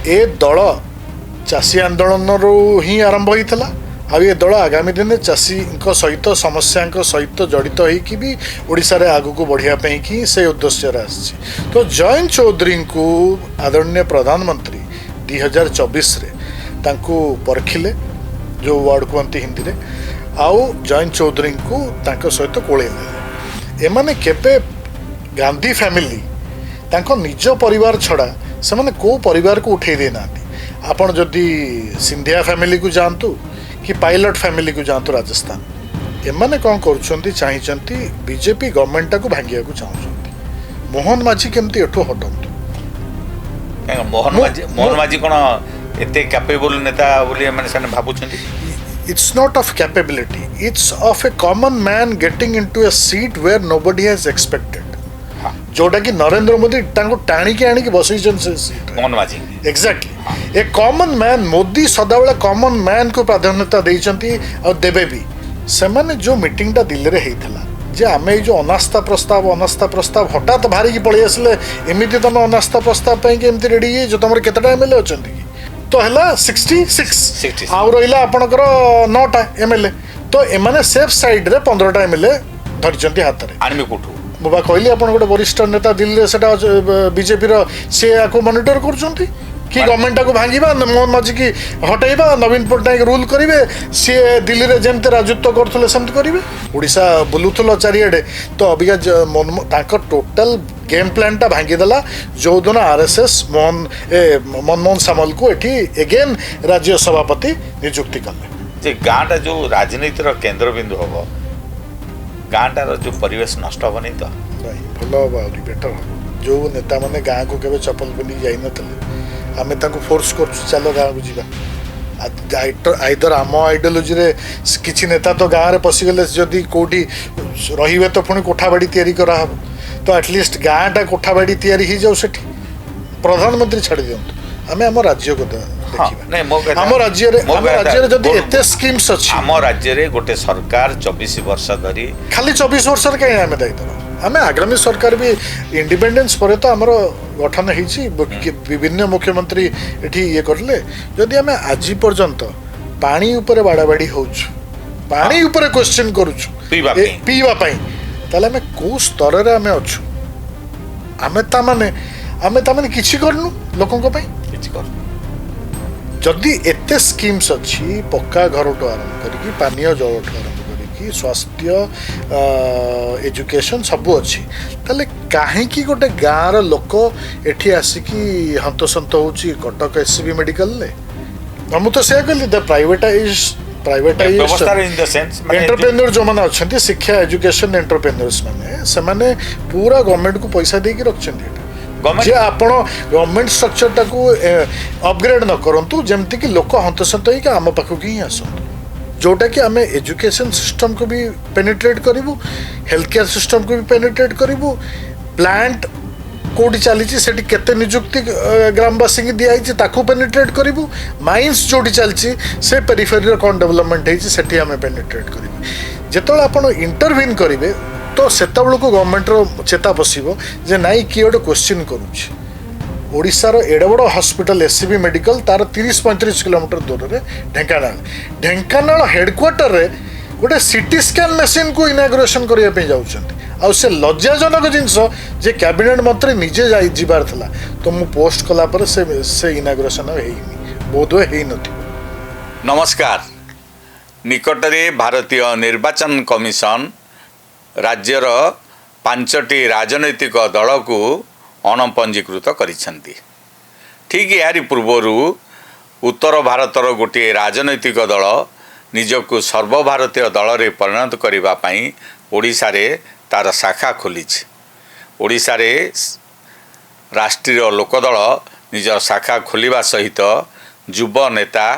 ए दल चाषी आंदोलन ही आरंभ होता आ ये दल आगामी दिन चाषी सहित समस्या सहित जड़ित होगी भी ओडिशा रे आगु को बढ़िया कि से उद्देश्य तो जयंत चौधरी को आदरणीय प्रधानमंत्री 2024 रे तांको परखिले जो वर्ड कहते हिंदी रे आउ जयंत चौधरी को तांको सहित कोलेले एमाने केबे गांधी फैमिली तांको निज परिवार छड़ा से माने को परिवार को उठे दे ना आपण जदि सिंधिया फैमिली को जानतु कि पायलट फैमिली को जानतु राजस्थान एमाने कौन करुछंती चाहिचंती बीजेपी गवर्नमेंट को भांगिया को चाहुचंती मोहन माझी केमती एठो हटंतु मोहन माझी कोन एते कैपेबल नेता बोली माने सने भाबुछंती it's not of capability it's of a common man getting into a seat where nobody has expected जोटा कि नरेंद्र मोदी टाणी के आनी बसई Mohan Majhi exactly a common man Modi सदाबले कॉमन मैन को प्राधान्यता देइचंती और देबे भी से माने जो मीटिंग टा दिल्ली रे हेइथला जे आमे जो अनास्था प्रस्ताव हठात भारी की पळी आसले एमिति तम अनास्था प्रस्ताव पई के एमिति रेडी जो तमर केतटा एमएलए अछंती तो हला 66 आ रहिला आपनकर 9टा एमएलए तो एमाने सेफ साइड रे 15टा एमएलए धरचंती हाथ रे आनमी कोठू मुबा कहली अपन गोटे वरिष्ठ नेता दिल्ली से बीजेपी सी आपको मॉनिटर करुँच कि गवर्नमेंट को भांगा मोहन माझी की हटेबा नवीन पट्टनायक रूल करेंगे सी दिल्ली में जमते राजत्व करते सेमती करेंगे ओडिशा बुलूल चारिआडे तो अबिका टोटाल गेम प्लान टा भांगीदेला जो दिन आरएसएस मनमोहन सामल को एटी एगेन राज्य सभापति नियुक्ति कले गाँटा जो राजनीतिर केन्द्रबिंदु हम गाँटार जो परिवेश नष्ट हेनी तो भल हम बेटर हम जो नेता मैंने गाँव को केवे चपल पिंधि जाई नथिले आमे ताको फोर्स कर चलो गाँव को जीवा आइदर आम आइडियोलोजी रे किसी नेता तो गाँव में पशिगले जदि कौटी रे तो पुणी कोठाबाड़ी तैयारी कराहब तो एटलिस्ट गाँटा कोठाबाड़ी तैयारी ही जाऊ सेठी प्रधानमंत्री छाड़ दिंतु आमे आम राज्य को आम राज्य जदि एते स्कीम्स अछि आम राज्य रे गोटे सरकार 24 वर्ष धरी खाली 24 वर्ष कहीं आमे दायित्व आमे आगामी सरकार भी इंडिपेंडेंस पर तो आमर गठन होइछि विभिन्न मुख्यमंत्री एठी ये करले जदि आमे आजि पर्यंत पानी ऊपर बाड़ाबाड़ी होउछु पानी ऊपर क्वेश्चन करूछु पीवा पई ताले आमे को स्तर रे आमे अछु आमे तामाने किछि करनु लोकन को पई किछि करनु जदि एते स्कीम्स अच्छी पक्का घर आरंभ करी पानीय जल आरंभ करी स्वास्थ्य एजुकेशन सब अच्छी ताले कहीं गोटे गाँव लोक एठी आसिकी हंतसंत होची कटक एससीबी मेडिकल ले मु तो से कहली द प्राइवेटाइज एंटरप्रेन्योर जो मैंने अच्छा शिक्षा एजुकेशन एंटरप्रेन्योर्स मैंने पूरा गवर्नमेंट को पैसा देकी रखछन्ती जे आपण गवर्नमेंट स्ट्रक्चर टाको अपग्रेड न करंतु जेमति कि लोक हंतसंत होइके आम पाखु ही आसंतु जोटा कि आमे एजुकेशन सिस्टम को भी पेनिट्रेट करिवु हेल्थ केयर सिस्टम को भी पेनिट्रेट करिवु प्लांट कोडी चली सेठी केते नियुक्ति ग्रामवासी की दिया ताकू पेनिट्रेट करिवु माइंस जोटी चलची से पेरिफेरी कोन डेवलपमेंट हेछि सेठी आमे पेनिट्रेट करिवु जेतोला आपण इंटरवीन करिवे तो सेतबेल को गवर्नमेंट चेता पशिबो जे नाई किए गोटे क्वेश्चन करुछि ओडिशार एडे बड़ हॉस्पिटल एससीबी मेडिकल तार 30-35 किलोमीटर दूर रे ढेंकानाल हेडक्वार्टर रे गोटे सीटी स्कैन मशीन को इनाग्रेशन करिया पे जाउछन्ती आ से लज्जाजनक जिनस जे कैबिनेट मंत्री निजे जाई जिबार थला तो मु पोस्ट कला पर से इनाग्रेशन हेइनी बोधवे हेइ नथि। नमस्कार निकटरे भारतीय निर्वाचन कमिशन राज्यर 5टी राजनैतिक दल को अणपंजीकृत करिसेंती ठीक यारी पूर्वर उत्तर भारतर गोटे राजनैतिक दल निजक सर्वभारतीय दल रे परिणत करिबा पई ओडिशा रे तार शाखा खोली ओडिशा रे राष्ट्रीय लोकदल निज शाखा खोलिबा सहित युवा नेता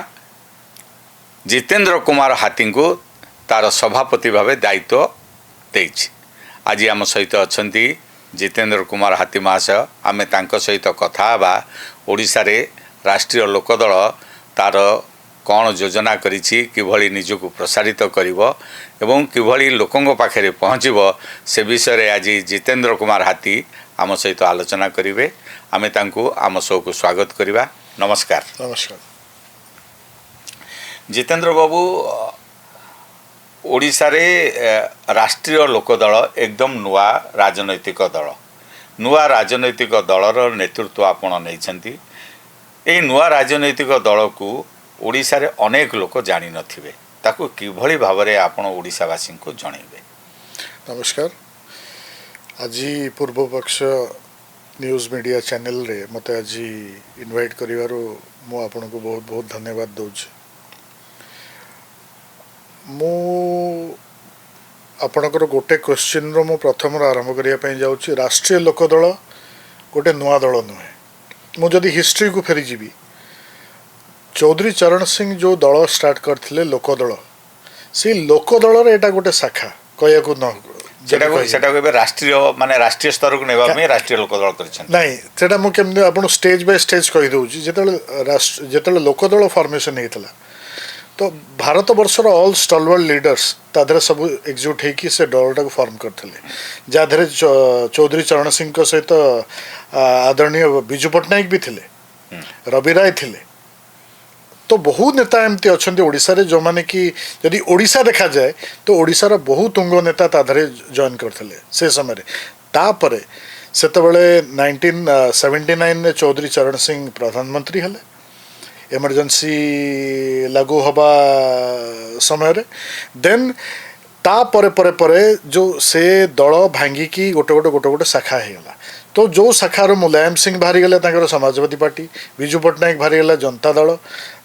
जितेंद्र कुमार हाथी को तार सभापति भाव दायित्व देछि। आज आम सहित अछंती जितेंद्र कुमार हाथी महाशय आमे तांको सहित कथा बा ओडिशा रे राष्ट्रीय लोकदल तार कौन योजना करिछि किभली निजको प्रसारित करिवो एवं किभली लोकंग पाखरे पहुँचबो से विषय रे आज जितेंद्र कुमार हाथी आम सहित आलोचना करिवे आमे तांको आम शो को स्वागत करिवा। नमस्कार। नमस्कार। जितेंद्र बाबू, ओडिशा रे राष्ट्रीय लोकदल एकदम नुआ राजनैतिक दल, नुआ राजनैतिक दलर नेतृत्व आपण नहीं। ये नुआ राजनैतिक दल को ओडिशा रे अनेक लोक जानी नथिबे, ताकू किभली भाबरे आपण ओडिशावासी को जणैबे। नमस्कार। आज पूर्व पक्ष न्यूज मीडिया चैनल रे मते आज इनवाइट करिवारो मु आपन को बहुत बहुत धन्यवाद दउछि। मु आपनकर गोटे क्वेश्चन रो मु प्रथम आरंभ करिया पई जाउछि। राष्ट्रीय लोकदल गोटे नुआ दल नुहे। मु जदि हिस्ट्री को फेरी जीवी, चौधरी चरण सिंह जो दल स्टार्ट करथिले लोकदल, से लोकदल रे एटा गोटे शाखा कहया को न सेटा को राष्ट्रीय माने राष्ट्रीय स्तर को नेबा में राष्ट्रीय लोकदल करछन नहीं। सेटा मु केम आपन स्टेज बाय स्टेज कहि दउछि। जेतले लोकदल फॉर्मेशन हेतला तो भारत वर्षर ऑल स्टॉलवर्ड लीडर्स तादरे सब एक्जिक्यूट होगी से दलटा को फॉर्म करते, जहाँ चौधरी चरण सिंह को सहित आदरणीय विजु पट्टनायक भी थिले, रवि राय थिले। तो बहु नेता एमती अच्छा ओडिशा रे जो माने कि यदि ओडिशा देखा जाए तो ओडिशा रा बहु तुंग नेता तादरे जॉइन करते से समय। तापरे सेतबेले 1979 चौधरी चरण सिंह प्रधानमंत्री हेले, इमरजेंसी लागू हवा समय रे। देन ता परे परे परे जो से दल भांगी की गोटे गोटे गोटे गोटे शाखा हेगला। तो जो शाखार मुलायम सिंह बाहरी गले तांकर समाजवादी पार्टी, विजु पट्टनायक बाहरी गला जनता दल,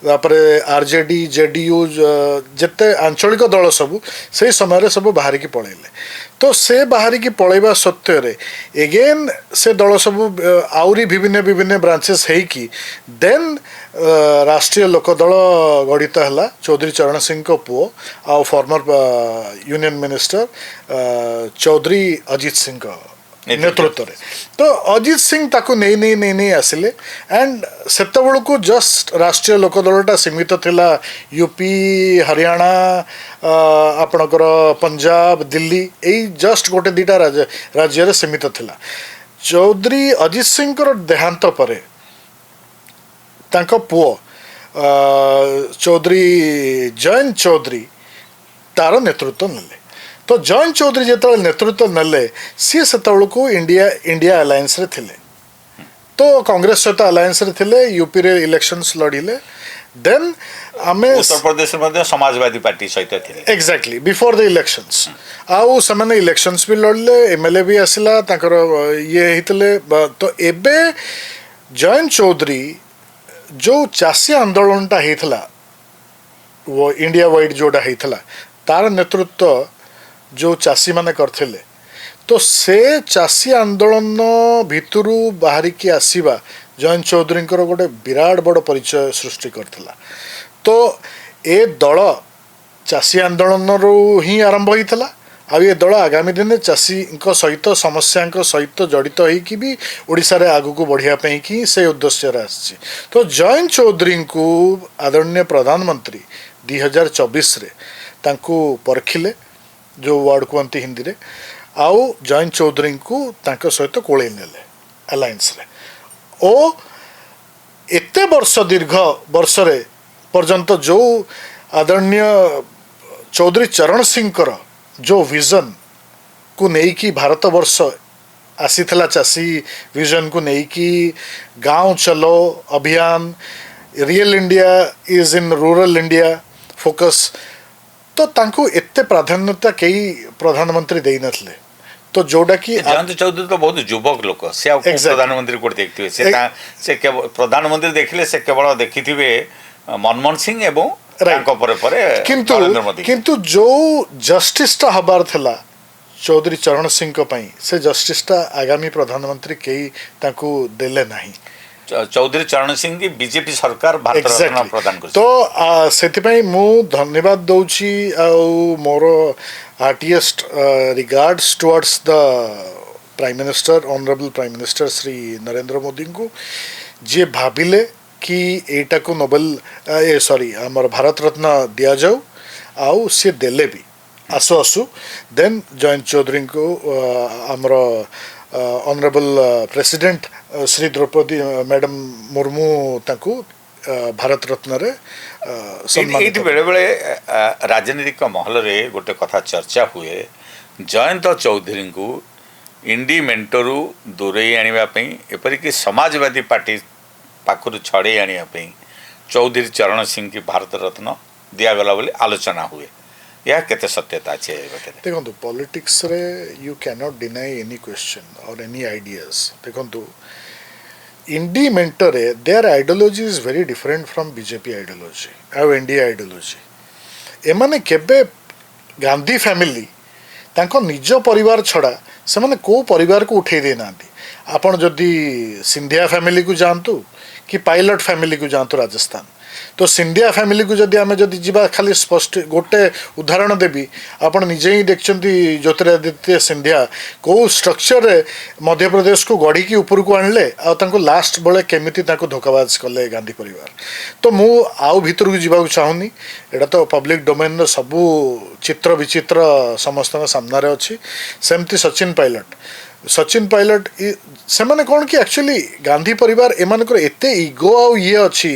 तापरे आरजेडी जेडीयू जेते आंचलिक दल सब से समय सब बाहरी की पळेले। तो से बाहरी की पळेबा सत्य रे एगेन से दल सब आउरी विभिन्न विभिन्न ब्रांचेस है कि देन राष्ट्रीय लोकदल गठित है चौधरी चरण सिंह को पुओ a former union minister Chaudhary Ajit Singh का नेतृत्व रे। तो अजित सिंह ताको नहीं आसिले एंड सेतबेल को जस्ट राष्ट्रीय लोकदलटा सीमित थिला यूपी हरियाणा आपणकर पंजाब दिल्ली यही जस्ट गोटे दीटा राज्य रे सीमित थिला। चौधरी अजित सिंह को देहांत परे तांको पुओ चौधरी जयंत चौधरी तार नेतृत्व नेले। तो जयंत चौधरी जो नेतृत्व नेले सी सेतबेल को इंडिया अलायंस रे थिले। तो कांग्रेस सहित अलायंस रे थिले, यूपी रे इलेक्शंस लड़िले। देन आमे उत्तर प्रदेश में समाजवादी पार्टी सहित थिले एग्जैक्टली बिफोर द इलेक्शंस। आउ समान इलेक्शंस भी लड़ले, एमएलए भी आसिला तांकर ये हितले। तो एबे जयंत चौधरी जो चाषी आंदोलनटा हेतला वो इंडिया वाइड जोटा हेतला तार नेतृत्व जो चाषी माने करथिले। तो से चाषी आंदोलन भितरु बाहरी की आसीबा जयंत चौधरी गोटे विराट बड़ परिचय सृष्टि करथिला। तो ए दल चाषी आंदोलन रू ही आरंभ होइतला। आ ये दल आगामी दिन चाषी सहित समस्या सहित जड़ित होइकी भी ओडिशा रे आगु को बढ़िया पे कि से उद्देश्य रे आछि। तो जयंत चौधरी को आदरणीय प्रधानमंत्री 2024 रे तांको परखिले जो वर्ड कहते हिंदी रे, आउ जयंत चौधरी को तांको सहित कोले नेले अलायंस रे। ओ एते वर्ष दीर्घ वर्ष रे पर्यंत जो आदरणीय चौधरी चरण सिंह कर जो विजन को नहीं कि भारत वर्ष आसीथिला चाषी विजन को नहीं कि गांव चलो अभियान, real India is in rural India focus. तो तांको एते प्राधान्यता कई प्रधानमंत्री देई नथले। तो जोड़ा कि जयंत चौधरी तो बहुत युवक लोक से प्रधानमंत्री को देखथिबे से केवल प्रधानमंत्री देखले से केवल देखिथिबे मनमोहन सिंह एवं तांको परे परे नरेंद्र मोदी। किंतु जो जस्टिसटा हबार थला चौधरी चरण सिंह को पई से जस्टिसटा आगामी प्रधानमंत्री कई तांको देले नाही। चौधरी चरण सिंह की बीजेपी सरकार भारत रत्न प्रदान कर। तो सेतिपई मु धन्यवाद दउछि मोर heartiest regards towards the prime minister honourable prime minister Shri Narendra Modi को जे भाबिले कि एटा को नोबेल सॉरी हमर भारत रत्न दिया जाऊ आउ से देले भी आसु आसु। देन जयंत चौधरी को आमर honourable president Shri Droupadi madam Murmu तांकू भारत रत्न रे सम्मानित बेले बेले राजनीतिक महल रे गोटे कथा चर्चा हुए जयंत चौधरी को इंडी मेंटरू दूरे आनिबा पई एपरिक समाजवादी पार्टी पाखरु छड़े आनिबा पई चौधरी चरण सिंह की भारत रत्न दिगला बोली आलोचना हुए या केते सत्यता अछि देखो पॉलिटिक्स रे you can not deny any question और एनी आइडियाज देखो indie mentor their ideology is very different from BJP ideology आउ एनडीए आइडियोलॉजी एमाने केबे गांधी फैमिली तांको निज परिवार छड़ा से माने को परिवार को उठे दे ना आपण जदि सिंधिया फैमिली को जानतु कि पायलट फैमिली को जानतु राजस्थान तो सिंधिया फैमिली को जदि आमे जदि जीवा खाली स्पष्ट गोटे उदाहरण देबी आपण निजे ही देखचंती ज्योतिरादित्य सिंधिया को स्ट्रक्चर रे मध्य प्रदेश को गढ़ी की ऊपर को आणले आ तांको लास्ट बळे केमिति तांको धोखाबाज कले गांधी परिवार तो मु आउ भीतर को जीवा चाहूनी एटा तो पब्लिक डोमेन सबू चित्र विचित्र समस्त सामना रे अछि सेमती सचिन पायलट से माने कौन कि एक्चुअली गांधी परिवार एमानकर एते इगो आउ ये अछि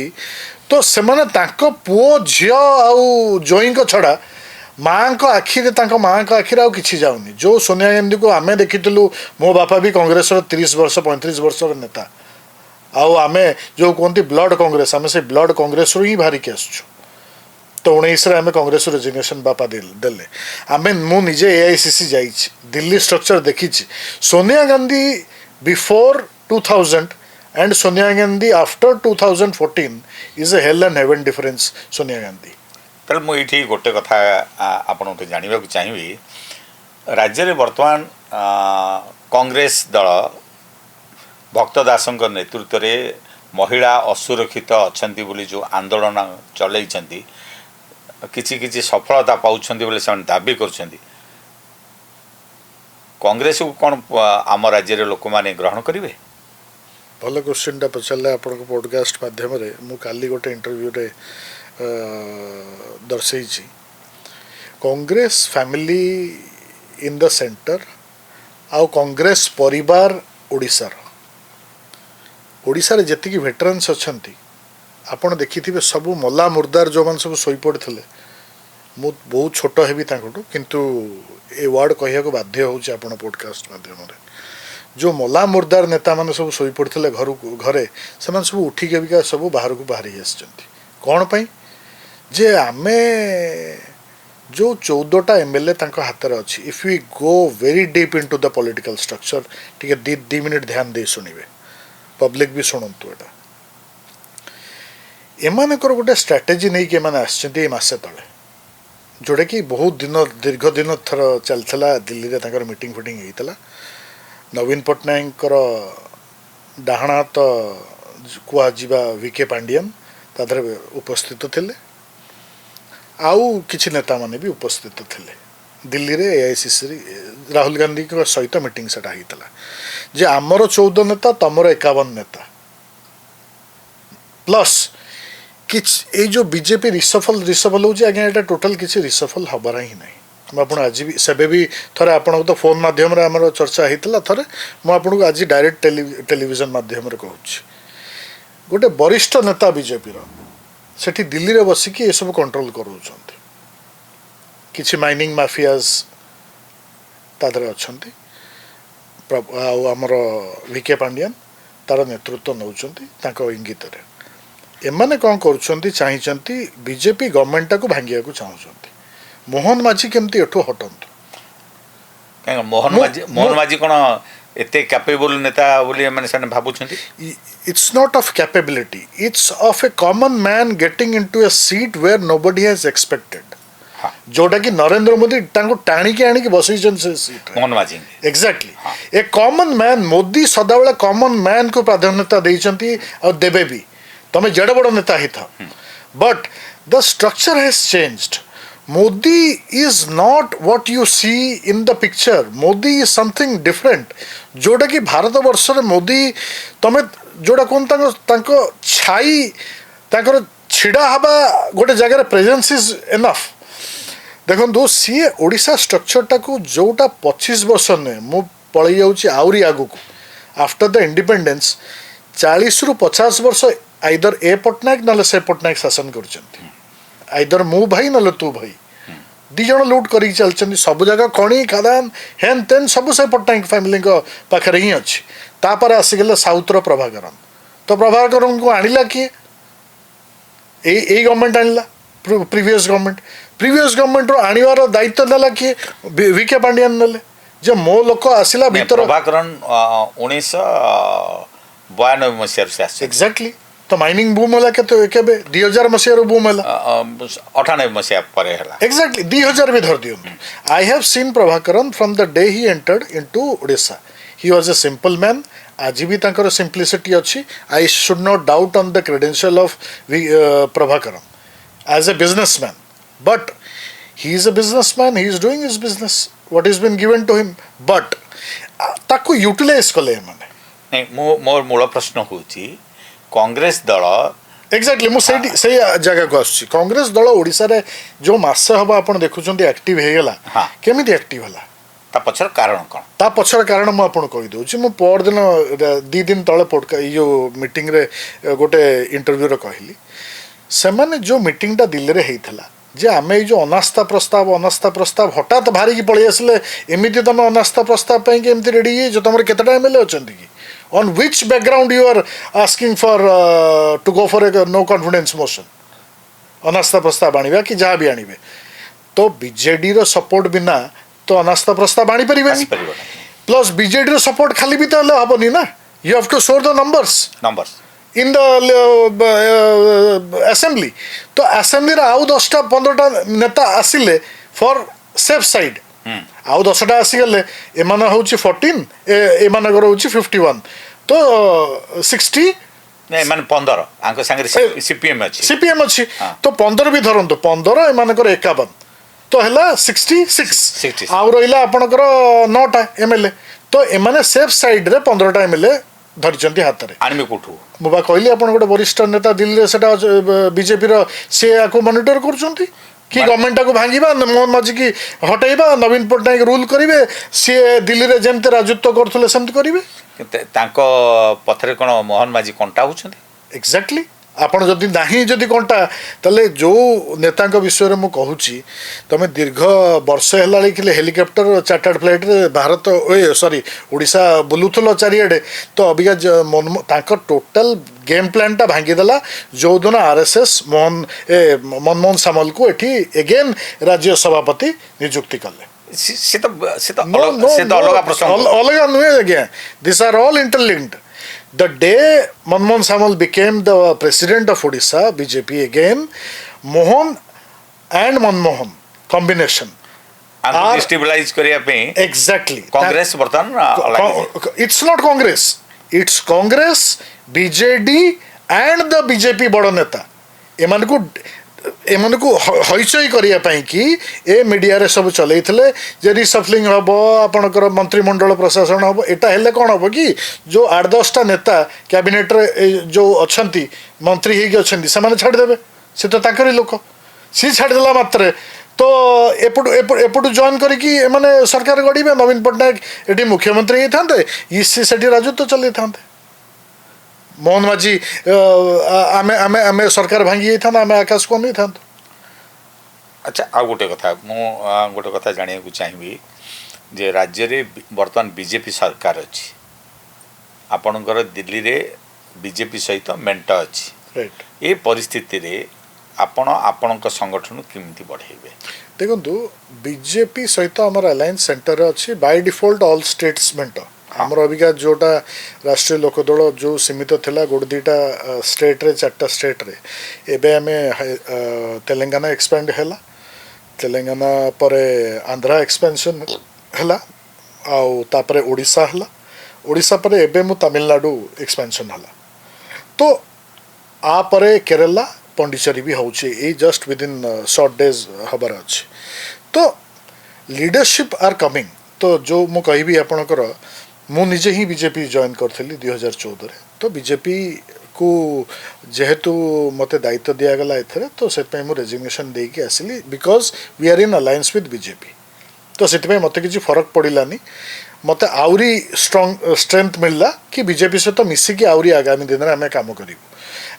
तो से माने तांको पुओ झियो आउ जोईंको छड़ा माँ को आखिरे तांको माँ को आखिरे आउ किछि जाउनी जो सोनिया गांधी को आमे देखितलु मो बापा भी कांग्रेस 30 वर्ष 35 वर्ष नेता आउ आमे जो कोंती ब्लड कांग्रेस आमे से ब्लड कांग्रेस रु ही भारी के आसछु तो 19 रे आमे कांग्रेस रेजिग्नेशन बापा देले आमे मु निजे एआईसीसी जाइछि दिल्ली स्ट्रक्चर देखिछि Sonia Gandhi before 2000 and Sonia Gandhi after 2014 is a hell and heaven difference Sonia Gandhi तल मु इठी गोटे कथा आपण तो जानिबा को चाहिबी राज्य रे वर्तमान कांग्रेस दल भक्त दासଙ୍କ नेतृत्व रे महिला असुरक्षित अछंती बोली जो आंदोलन चलैछंती किछि किछि सफलता पाउछंती बोली से दाबी करछंती कांग्रेस को कोन आम राज्य रे लोक माने ग्रहण करिवे भल क्वेश्चनटा पचारे आपण पॉडकास्ट माध्यम मु काली गोटे इंटरव्यू रे दर्शई Congress family in the centre आउ कांग्रेस परिवार ओडिशा रे जति वेटरान्स अछंती आपण देखिथिबे सब मला मुर्दार जो मान सब सोई पड़थिले मु बहुत छोट हेबी तांकटू किंतु ए वर्ड कहिया को बाध्य होउची आपण पॉडकास्ट माध्यम रे जो मला मुर्दार नेता माने सब सोई पड़थिले घरे से सब उठी के सब बाहर को बाहरी आछंती कोन पई जे आमे जो 14टा एमएलए तांको हाथ रे अछि if we go very deep into the political structure ठीक 2 मिनिट ध्यान दे सुनिबे पब्लिक भी सुनंतु एटा एमानकर गोटे स्ट्रेटेजी नहीं कि एमाने आछंती मासे तळे जोड़े कि बहुत दिन दीर्घ दिन थर चलथला दिल्ली रे तांकर मीटिंग फिटिंग हेतला नवीन पट्टनायक डाहना तो कुआ जीवा वीके पांडियन तादर उपस्थित थिले आउ किछि नेता माने भी उपस्थित थिले दिल्ली रे एआईसीसी राहुल गांधी के सहित मीटिंग सेटा हेतला जे आमर 14 नेता तमर 51 नेता प्लस किछ ए जो बीजेपी रिसफल होची आगे एटा टोटल किछि रिसफल हबारा ही नहीं आपण आज भी सेबे भी थरे आपण तो फोन माध्यम रे हमर चर्चा हेतला थरे मु आपण को आज डायरेक्ट टेलीविजन माध्यम रे कहूची गोटे वरिष्ठ नेता बीजेपी रो सेठी दिल्ली रे बसी कि ए सब कंट्रोल करूछंती किछि माइनिंग माफियाज तादरे अछंती हमर वीके पांडियन तार नेतृत्व नौचंती ताको इंगित रे एमाने कोन करूछंती चाहिचंती बीजेपी गवर्नमेंट को भांगिया को चाहुचंती मोहन माझी केमती एठो हटंतु मोहन माझी कोन एते कैपेबल नेता बोली माने सने भाबुछंती it's not of capability it's of a common man getting into a seat where nobody has expected जोटा कि नरेंद्र मोदी तांको टाणी के आनी के बसैछन से seat Mohan Majhi exactly a common man Modi सदाबेला कॉमन मैन को प्राधान्यता देइछंती और देबे भी तमे जड़ बड़ नेता ही था but the structure has changed Modi is not what you see in the picture. Modi is something different. जोड़ा कि भारत वर्ष रे मोदी तमे जोड़ा कोन तांको छाई तांकर छिड़ा हबा गोटे जगह रे प्रेजेंस इज एनफ देखो सी ओडिशा स्ट्रक्चर टाको जोटा 25 वर्ष ने मु पळै जाउछि आउरी आगु को आफ्टर द इंडिपेंडेंस 40 रु 50 वर्ष आइदर ए पटनायक नले से पटनायक शासन करछन्ती आइदर मु भाई नले तू भाई दी जण लूट करी चलछन्ती सब जगह खणी खदान हेन तेन सब से पटनायक फैमिली को पाखरे ही अछि तापर आसी गेले साउथ रो प्रभाकरन तो प्रभाकरन को आनिला किए ए गवर्नमेंट आनिला प्रीवियस गवर्नमेंट रो आनिवार दायित्व नेला किए वीके पांडियन नेले जे मो लोक आसिला भीतर प्रभाकरन 1992 मसीह से आसे एक्जेक्टली तो माइनिंग बूम होला केते केबे 2000 मसीह रो बूम होला 98 मसीह परे हला एक्जेक्टली 2000 भी धर दियो I have seen Prabhakaran from the day he entered into Odisha he was a simple man आज भी तांकर सिंप्लिसिटी अच्छी I should not doubt on the credential of Prabhakaran as a businessman but he is a businessman he is doing his business what is been given to him but ताको utilise कले माने नहीं मोर मूल प्रश्न होची कांग्रेस दल एक्जाक्टली मु से जगह को आसुची कांग्रेस दल ओडिसा रे जो मास हबा आपण देखुचंती एक्टिव हे गेला केमिति एक्टिव होला ता पछर कारण कोन ता पछर कारण मु आपण कहि दउची मु पर दिन 2 दिन तळे पडका यो मीटिंग रे गोटे इंटरव्यू रे कहली से माने जो मीटिंग ता दिल्ली रे हेइथला जे आमे जो अनास्था प्रस्ताव हठात भारी की पळी आसले एमिति तमे अनास्था प्रस्ताव पई के एमिति रेडी जे तमर केतटा एमएलए अछंती की on which background you are asking for to go for a no confidence motion अनास्था प्रस्ताव आनिबा कि जहाँ भी आनिबे तो बीजेडी रो सपोर्ट बिना तो अनास्था प्रस्ताव आनी परिबेनी प्लस बीजेडी रो सपोर्ट खाली भी तो हबनी ना you have to show the numbers in the assembly तो असेंबली रा आउ 10टा 15टा नेता आसिले फॉर सेफ साइड आउ 10टा आसी गले एमाना होची 14 एमाना गरो होची 51 तो 60 नहीं माने 15 आंको संगे सीपीएम अछि तो 15 भी धरंतो 15 एमाना कर 51 तो हला 66 आउ रहिला आपनकर 9टा एमएलए तो एमाने सेफ साइड रे 15टा एमएलए धरिचंती हाथ रे आनमे कोठू मुबा कहली आपन गोटे वरिष्ठ नेता दिल्ली रे सेटा बीजेपी रो से आको मॉनिटर करचंती कि गवर्नमेंट को भांगिबा मोहन माझी की हटेइबा नवीन पटनायक रूल करिवे सी दिल्ली रे जेमते राजत्व करथले सेमते करिवे तांको पथरे कोन मोहन माझी कंटा होछंती एक्जेक्टली आपण जदि नाही जदि कंटा तले जो नेता विषय रे मु कहूची तमे दीर्घ वर्ष हेला लिखले हेलिकॉप्टर चार्टर्ड फ्लाइट रे भारत सॉरी ओडिशा बुलुथलो चारिएडे तो अबिका तांको टोटल गेम प्लान टा भांगी देला जो दिन आरएसएस मनमोहन सामल को एठी अगेन राज्य सभापति नियुक्ति करले से तो अलग प्रसंग अलग नुहे again this are all interlinked the day Manmohan Samal became the president of Odisha BJP again Mohan and Manmohan combination are destabilize kariya pe exactly Congress bartan it's not Congress it's Congress BJD and the BJP बड़ नेता एमन को हईचई करिया पई कि ए media रे सब चलैथले जे reshuffling हबो आपनकर मंत्रिमंडल प्रशासन हबो एटा हेले कोन हबो कि जो 8-10टा नेता कैबिनेट रे जो अछंती मंत्री हे कि अछंती समान छाड़ देबे से तो ताकरी लोक सी छाड़ देला मात्र तो एपटू जॉइन करी कि माने सरकार गड़ीबे नवीन पटनायक एटी मुख्यमंत्री हे थांते इसी सेठी राजत्व चलै थांते मोहन माझी आमे आमे आमे सरकार भांगी था आमे आकाश को नहीं था अच्छा आ गोटे कथा जानिया को चाहिबी जे राज्य रे वर्तमान बीजेपी सरकार अछि आपनकर दिल्ली रे बीजेपी सहित मेंट अछि राइट ए परिस्थिति रे आपनक संगठन केमिति बढ़ेबे देखंतु बीजेपी सहित हमर अलायंस सेंटर अछि बाय डिफॉल्ट ऑल स्टेट्स मेंट हमर अबिका जोटा राष्ट्रीय लोकदल जो सीमित थिला गोड दीटा स्टेट रे 4टा स्टेट रे एबे हमें तेलंगाना एक्सपेंड हैला तेलंगाना परे आंध्रा एक्सपेंशन हैला आउ तापरे ओडिशा हैला ओडिशा परे एबे मु तमिलनाडु एक्सपेंशन हैला तो आ परे केरला पंडिचेरी भी होची ए just within short days हबर अछि तो लीडरशिप आर कमिंग तो जो मु कहबी आपनकर मु निजे ही बीजेपी जॉइन करथली 2014 रे तो बीजेपी को जेहेतु मते दायित्व दिया गला एथरे तो से पे मु रेजिग्नेशन दे के आसली because we are in alliance with BJP तो से मत कि फरक पड़ानी मत आउरी स्ट्रंग स्ट्रेंथ मिलला कि बीजेपी सहित मिसिकी आउरी आगामी दिन में आम कम करूँ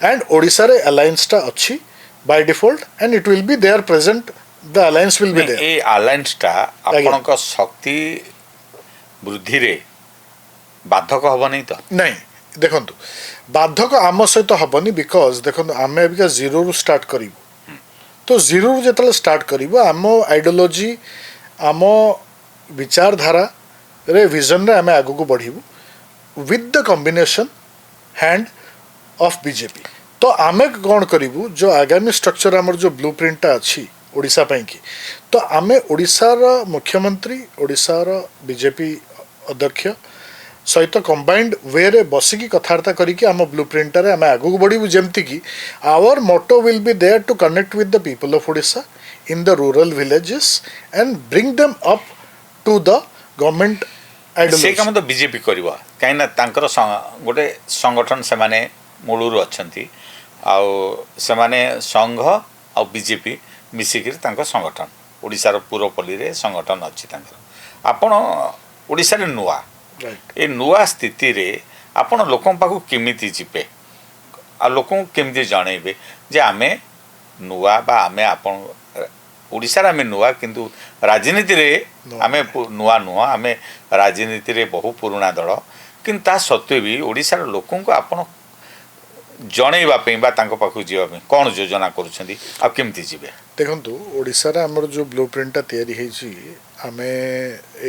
एंड ओडिशा रे अलायंसटा अच्छी by default and it will be there present the alliance will be there ए अलायंसटा आपनक शक्ति वृद्धि रे बाधक हबनी तो नहीं देखंतु बाधक आम सहित हबनी बिकॉज देखो आम अबिका जीरो रु स्टार्ट करूँ तो जीरो रु जो स्टार्ट करूँ आम आइडियोलॉजी आम विचारधारा रे विजन रे आम आगु को बढ़ू with the combination hand of BJP तो आम कौन करूँ जो आगामी स्ट्रक्चर आमर जो ब्लू प्रिंटा अच्छी ओडिशा पाई की तो आम ओडिशार मुख्यमंत्री ओडिशार बीजेपी अध्यक्ष सहित कंबाइंड वे रे बसिकी कथबार्ता करिकी आम ब्लू प्रिंटर आम आगू बढ़ू जमती कि our motto will be there to connect with the people of Odisha in the rural villages and bring them up to the government से काम तो बीजेपी करवा कहीं तांकर गोटे संगठन से माने मूलरू अच्छी आने संघ आ बीजेपी मिसिक संगठन ओडिशार पूर्वपल्ली रे संगठन अच्छी आपण ओडिशा रे नुआ ए नुआ स्थिति रे आपण लोक पाखु केमिति जिबे आ लोक केमिति जणैबे जे आमे नुआ बा आमे आपण ओडिशा रे आमे नुआ किंतु राजनीति रे आमे नुआ नुआ आमे राजनीति रे बहु पुराना दल किंतु ता सत्वे भी ओडिशा रे लोक को आपण जणैबा पे बा तांको पाखु जीवा पे कोन योजना करूछंती आ केमिति जिबे देखंतु ओडिशा रे हमर जो ब्लूप्रिंट तैयारी हेची आमे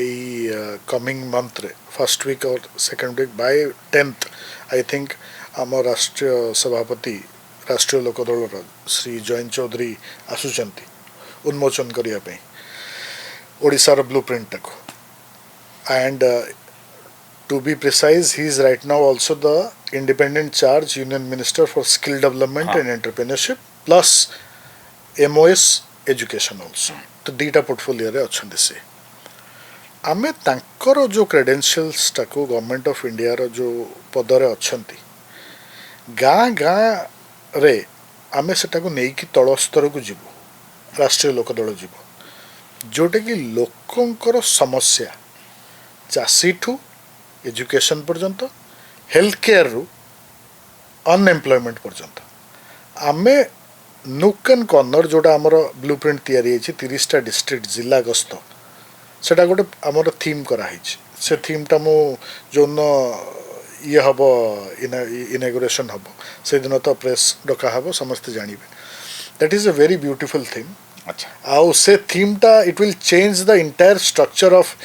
एई कमिंग मंथ रे फर्स्ट वीक और second week by 10th I think आम राष्ट्रीय सभापति राष्ट्रीय लोकदल श्री जयंत चौधरी आसुचंती उन्मोचन करिया पे ओडिशा रो ब्लूप्रिंट को and to be precise, he is right now also the independent charge union minister for skill development and entrepreneurship plus MOS education also. तो दीटा portfolio रे अच्छे से आमे तांकर जो क्रेडेंशियल्स टाको गवर्नमेंट ऑफ इंडिया रो जो पदरे अच्छंती गाँ गाँ रे आमे सेटा को नहीं कि तल स्तर को जीवो राष्ट्रीय लोकदल जीवो जोटे कि लोकंकर समस्या चाषी ठू एजुकेशन पर्यंत हेल्थ केयर रु अनएम्प्लॉयमेंट पर्यंत आमे नुक एंड कॉर्नर जोटा आमर ब्लूप्रिंट तैयारी 30टा डिस्ट्रिक्ट जिला गस्त सेटा गोटे आमर थीम कराई से थीमटा मु जो ये हम इनागुरेशन हम से दिन तो प्रेस डका हम समस्ते जानवे that is a very beautiful theme अच्छा आउ से थीमटा it will change the entire structure of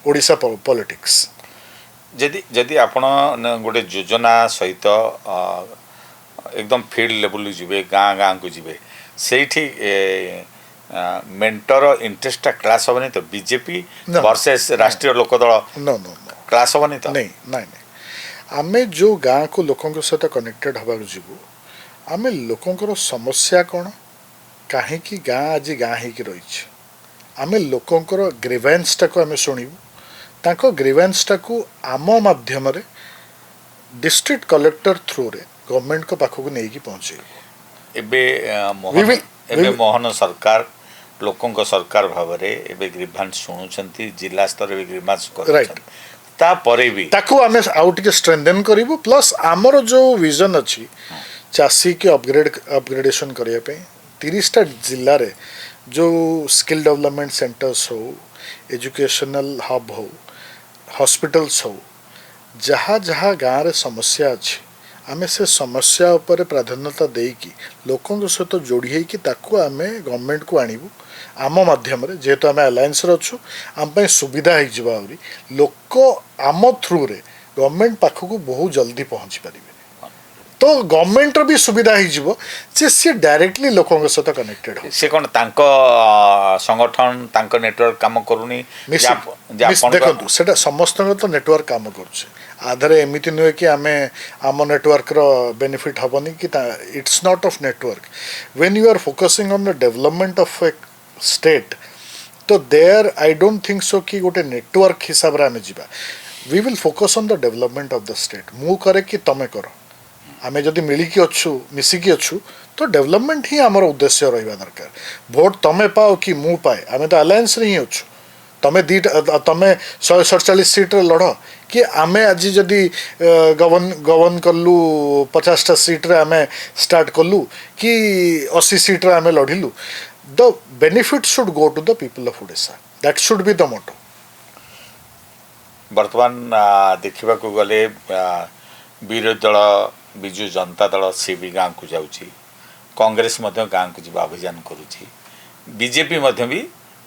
Odisha politics जदि जदि आपण गोटे योजना सहित एकदम फील्ड लेवल जीवे गाँ गाँ को जीवे सेठी मेंटर इंटरेस्ट क्लास हबनी तो बीजेपी वर्सेस राष्ट्रीय लोकदल नो नो क्लास हबनी तो नहीं नहीं नहीं आमे जो गाँ को लोकों सहित कनेक्टेड हवा जीवु आमे लोकों समस्या कौन कहीं गाँ आज गाँ हो रही आमे लोकों ग्रीवेंसटा को आमे शुणु ताको ग्रीवेंसटा को आम माध्यम रे डिस्ट्रिक्ट कलेक्टर थ्रू रे गवर्नमेंट को पाखो को नहीं की पहुंचे एबे मोहन सरकार लोकों को सरकार भाव रे एबे ग्रीवेंस सुनुचंती जिला स्तर रे ग्रीवेंस कर ता परे भी ताको आमे आउट के स्ट्रेंथन करिवो प्लस आमर जो विजन अछि चासी के अपग्रेडेशन करिया पे 30टा जिल्ला रे जो स्किल डेवलपमेंट सेंटर्स हो एजुकेशनल हब हो हॉस्पिटल्स हो जहाँ जहाँ गाँव रे समस्या अच्छी आमे से समस्या उपर प्राधान्यता देकी लोकों सहित जोड़ी होगी ताकू आमे गवर्नमेंट को आणबू आम माध्यम रे जेहेतु आमे अलायंस अच्छु आम पे सुविधा हो लोक आम थ्रू रे गवर्नमेंट पाखक बहुत जल्दी पहुँची पारे तो गवर्नमेंट भी सुविधा हो सी डायरेक्टली लोकों सहित कनेक्टेड हो से कौन संगठन तांको नेटवर्क काम करूनी देखो सेटा समस्त तो नेटवर्क काम करुचे आधारे एमती नुहे कि आमे आम नेटवर्क रो बेनिफिट हबनी कि it's not of network when you are focusing on the development of a state तो there I don't think so कि गोटे नेटवर्क हिसाब रे आमे जिबा we will focus on the development of the state मु करे कि तमे करो आमे जदि मिलिकी अच्छु मिसिकी अच्छु तो डेवलपमेंट ही आमर उद्देश्य रहा दरकार भोट तमे पाओ कि मु पाए आमे तो अलायंस रे ही अच्छु तमे दीटा तमे 147 सीट रे लड़ कि आमे आज जदि गवन कलु 50टा सीट रे आमे स्टार्ट कलु कि 80 सीट रे आमे लढिलु the benefit should go to the people of Odisha that should be the motto वर्तमान देखा गले विरोधी दल विजु जनता दल सी भी गाँव को जाऊँगी कांग्रेस गाँव को जावा अभियान करुँची बीजेपी भी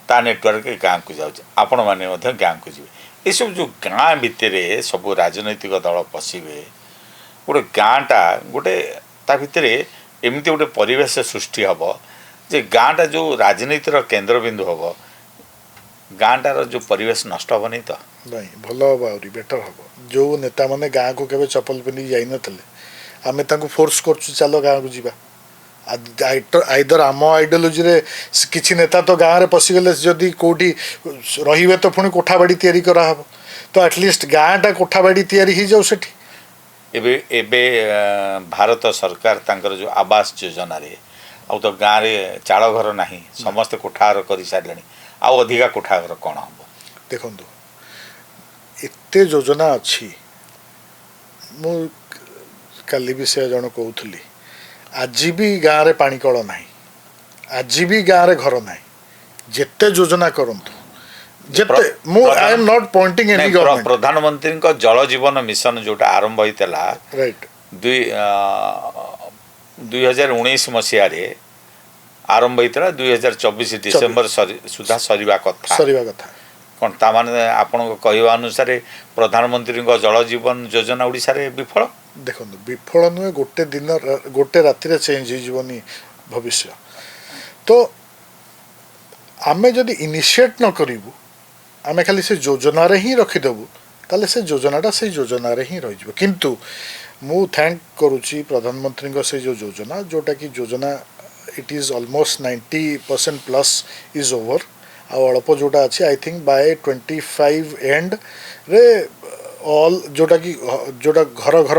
ता नेटवर्क गाँव को जाऊँगी आपण मैंने गाँव को जी ये सब जो गाँ भितर सब राजनैतिक दल पशिबे गोटे गाँटा गोटे ता भितर एमती गोटे परिवेश सृष्टि हम जे गाँटा जो राजनीतिर केन्द्रबिंदु हम गाँटार जो परिवेश नष्ट हम नहीं तो नहीं भल हम आहरी बेटर हम जो नेता मैंने गाँव को केवे चप्पल पिंधि जाइन आमे तांको फोर्स करछु चलो गाँव को जीवा आइदर आम आइडियोलोजी रे किछि नेता तो गाँव रे पशिगले जदि कोठी रहिबे तो पुणी कोठाबाड़ी तैयारी करा हबो तो एटलिस्ट गाँटा कोठाबाड़ी तैयारी ही जाऊ सेठी एबे एबे भारत सरकार तांकर जो आवास योजना रे आ तो गाँव रे चाल घर नाही समस्त कोठार करि सारलेनी आ अधिका कोठाघर कौन हम देखंतु एते योजना अच्छी मु काली भी से जन कहूली आज भी गाँव रे पानी कल ना आज भी गाँव रे घर ना जेते योजना करंतु जेते मु I am not Poynting any government प्रधानमंत्री को जल जीवन मिशन जोटा आरंभ होइतला राइट 2019 मसीह रे आरंभ होइतला 2024 डिसेंबर सुधा सरीबा कथा कौन ता माने आपण कहवा अनुसार प्रधानमंत्री जल जीवन योजना ओडिशा रे विफल देखो विफल नुहे गोटे दिन गोटे राति रे चेंज होनी भविष्य तो आमे जदि इनिशिएट न करिवु आमे खाली से योजना रे ही रखिदेबु ताले से योजनाटा से योजना रे ही रहिजबो किंतु मु थैंक करूची प्रधानमंत्री को से जो योजना जोटा कि योजना it is almost 90% plus is over आ अल्प जोटा अच्छी आई थिंक बाय 25 एंड रे ऑल जोटा कि जोटा घर घर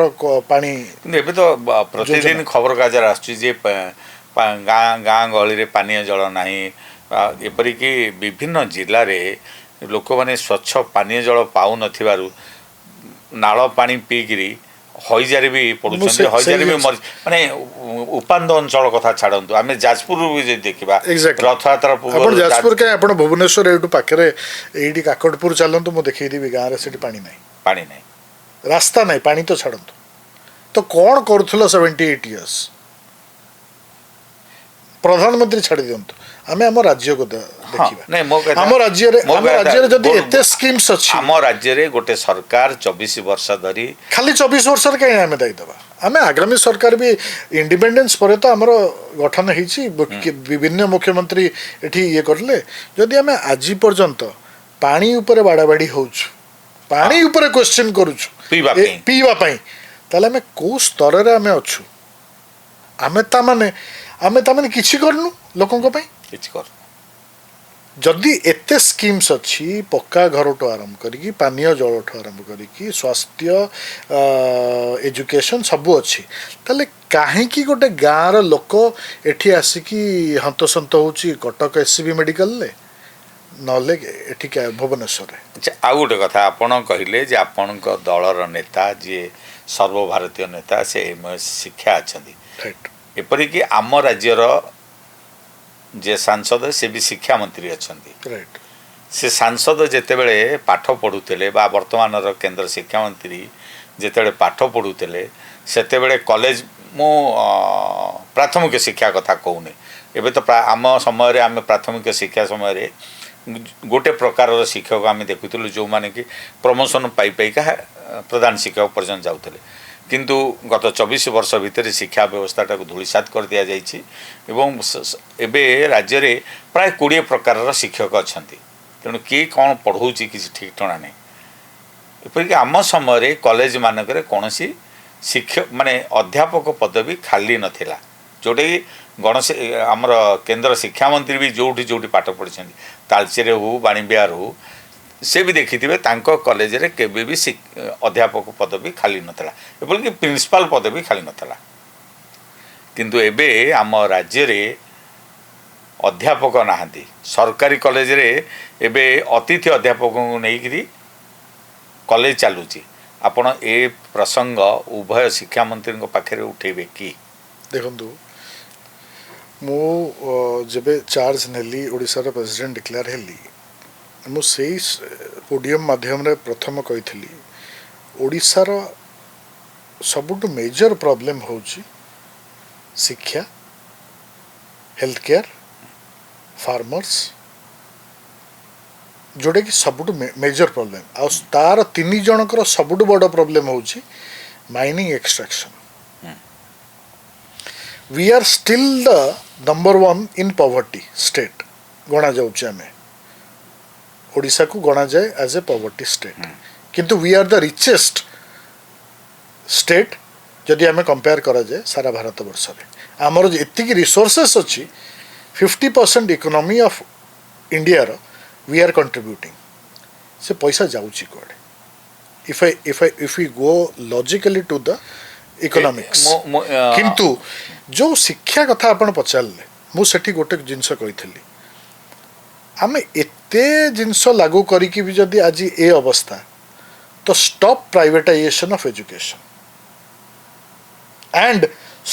पानी एबे तो प्रतिदिन खबर काजर आछी जे गाँ गाँ गहली रे पानीय जल नाही एपरिक विभिन्न जिले में लोक मैंने स्वच्छ पानीय जल पाऊ नथिबारु नाल पानी पीकिरी हईजार भी पड़ुछन हईजार भी माने उपान्द अंचल कथा छाड़ंतु आमे जाजपुर भी जे देखिबा रथयात्रा पूर्व जाजपुर के आपण भुवनेश्वर एटू पाखरे एडी काकटपुर चलंतु मु देखै देबी गाँ रे सेठी पानी नाही रास्ता नाही पानी तो छाड़ंतु तो कौन करूथलो 78 इयर्स प्रधानमंत्री छाड़ी दियंतु आमे हम राज्य को देखिबा हम राज्य रे जदी एते स्कीम्स अछि हम राज्य रे गोटे सरकार 24 वर्ष धरी खाली 24 वर्ष रे कहीं आमे दाई दबा आमे आगामी सरकार भी इंडिपेंडेंस परे तो हमरो गठन हेछि विभिन्न मुख्यमंत्री एठी ये करले जदी आमे आजि पर्यंत पानी ऊपर बाड़ाबाड़ी होउछु पानी ऊपर क्वेश्चन करूछु पीवा पई ताले आमे को स्तर रे आमे अछु आमे ता माने किछि करनु लोकन को पई किछि कर जदि एते स्कीम्स अच्छी पक्का घर ठू आरंभ करी पानीय जल ठू आरंभ करी स्वास्थ्य एजुकेशन सबू अच्छी ताले कहीं गोटे गाँव लोक एठी आसिकी हंतसंत होची कटक एससीबी मेडिकल ले नले एठी क्या भुवनेश्वर अच्छा आ गोटे कथा आपण कहले जे आपण दलर नेता जे सर्वभारतीय नेता से शिक्षा अच्छी राइट एपरिक आम राज्यर जे सांसद से भी शिक्षा मंत्री अच्छा राइट से सांसद जेतेबेले पाठ पढ़ुते बा वर्तमान केंद्र शिक्षा मंत्री जेतेबेले पाठ पढ़ुते सेतेबेले कॉलेज मु प्राथमिक शिक्षा कथा कहूनी एबे तो आम समय रे आम प्राथमिक शिक्षा समय रे गोटे प्रकार शिक्षक आम देखुलु जो माने कि प्रमोशन पाई पाइका प्रधान शिक्षक पर्यंत जाउतले किंतु गत 24 वर्ष भितर शिक्षा व्यवस्था को धूलिसात कर दिया जाइछि एवं एबे राज्य रे प्राय 20 प्रकार शिक्षक अच्छा तेणु किए कौन पढ़ाऊँच किसी ठीक ठणा नहीं एपरिक आम समय कॉलेज मानक कौन शिक्षक माने अध्यापक पदवी खाली नथिला जोटा कि गणेश आमर केंद्र शिक्षा मंत्री भी जोठी जोठी पाठ पढ़ी तालचेरे हो बाणीबिहार हो से भी देखिथिबे तांको कॉलेज रे केबे भी अध्यापक पदवी खाली नथला एपरिक प्रिंसिपल पदवी खाली नथला किंतु एबे आम राज्य रे अध्यापक नाहांती सरकारी कॉलेज रे एबे अतिथि अध्यापक को नहीं कॉलेज चलुची आपण ए प्रसंग उभय शिक्षा मंत्री पाखे उठेबे कि देखंतु मु जबे चार्ज नेली ओडिसा प्रेसिडेंट डिक्लेयर हेली मु सेई पोडियम माध्यम रे प्रथम कहिथली ओडिसा रो सबुठ मेजर प्रॉब्लम होची शिक्षा हेल्थ केयर फार्मर्स जोड़े कि सबुठ मेजर प्रॉब्लम आ तार 3 जनकर सबुठ बड़ प्रॉब्लम होची mining extraction we are still the number 1 in poverty state गणा जाउची आमे ओडिसा को गणा जाए एज ए पॉवर्टी स्टेट किंतु we are the richest state जदि आमे कंपेयर करा जाए सारा भारत वर्ष रे हमर एतिकी रिसोर्सेस अछि 50% इकोनॉमी ऑफ इंडिया रो वी आर कंट्रीब्यूटिंग से पैसा जाउची कोडे if we go logically to the economics किंतु जो शिक्षा कथा आपण पचारले मु सेठी गोटे जिंस कहिथली आमे एते जिंस लागू करी कि भी जदि आज ए अवस्था तो stop privatisation of education and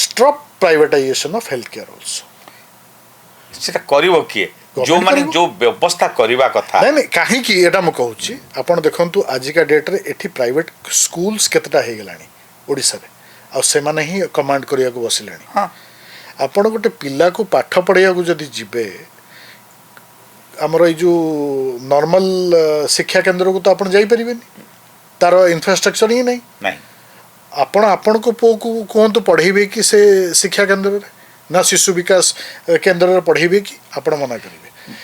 stop privatisation of health care also सेटा करिवो किए जो माने जो व्यवस्था करिवा कथा नहीं काहे कि एटा म कहूची आपण देखंतु आज का डेट रे एठी प्राइवेट स्कूल्स केतटा हे गेलानी ओडिसा रे आ से माने ही कमांड करिया को बसिलानी हां आपण गोटे पिला को पाठ पढ़िया को जदि जिबे हमर ए जो नॉर्मल शिक्षा केंद्र को तो आपण जाई परिबेनी तार इंफ्रास्ट्रक्चर ही नहीं आपण को पो को कोन तो पढ़ेबे कि से शिक्षा केंद्र रे ना शिशु विकास केंद्र रे पढ़ेबे कि आपण मना करिवे